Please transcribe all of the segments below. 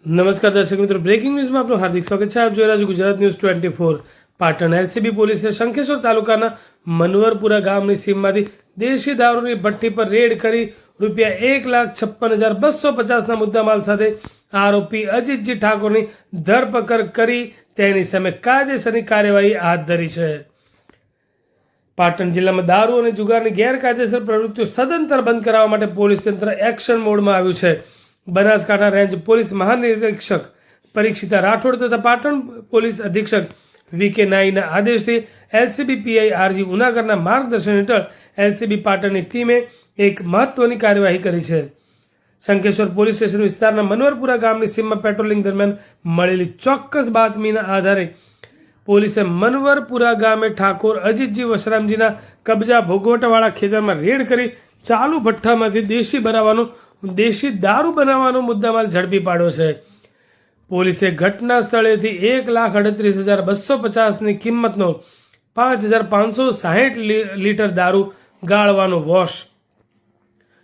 નમસ્કાર દર્શક મિત્રો, બ્રેકિંગ ન્યૂઝમાં આપનું હાર્દિક સ્વાગત છે. આપ જોઈ રહ્યા છો ગુજરાત ન્યૂઝ 24. પાટણ એલસીબી પોલીસે શંખેશ્વર તાલુકાના મનવરપુરા ગામની સીમમાંથી દેશી દારૂની ભઠ્ઠી પર રેડ કરી ₹1,56,250ના મુદ્દામાલ સાથે આરોપી અજીતજી ઠાકોરની ધરપકડ કરી તેની સામે કાયદેસરની કાર્યવાહી હાથ ધરી છે. પાટણ જિલ્લામાં દારૂ અને જુગારની ગેરકાયદેસર પ્રવૃત્તિઓ સદંતર બંધ કરાવવા માટે પોલીસ તંત્ર એક્શન મોડમાં આવ્યું છે. બનાસકાંઠા રેન્જ પોલીસ મહાનિરીક્ષક પરીક્ષિતા રાઠોડ તથા પાટણ પોલીસ અધિક્ષક વીકે નાઈના આદેશથી એલસીબી પીઆઈ આરજી ઉનાગરના માર્ગદર્શન હેઠળ એલસીબી પાટણની ટીમે એક મહત્વની કાર્યવાહી કરી છે. શંખેશ્વર પોલીસ સ્ટેશન વિસ્તારના મનવરપુરા ગામની સીમમાં પેટ્રોલિંગ દરમિયાન મળેલી ચોક્કસ બાતમીના આધારે પોલીસે મનવરપુરા ગામે ઠાકોર અજીતજી વસરામજીના કબજા ભોગવટવાળા ખેતરમાં રેડ કરી ચાલુ ભઠ્ઠામાંથી દેશી દારૂ બનાવવાનો મુદ્દામાલ ઝડપી પાડ્યો છે. પોલીસે ઘટના સ્થળેથી 1,38,250ની કિંમતનો 5,560 લીટર દારૂ ગાળવાનો વોશ,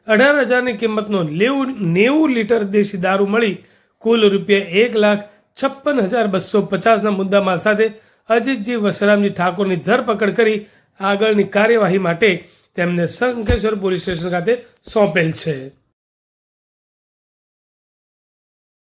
18,000ની કિંમતનો 90 લીટર દેશી દારૂ મળી કુલ ₹1,56,250ના મુદ્દામાલ સાથે અજીતજી વસરામજી ઠાકોરની ધરપકડ કરી આગળની કાર્યવાહી માટે તેમને શંખેશ્વર પોલીસ સ્ટેશન ખાતે સોંપેલ છે.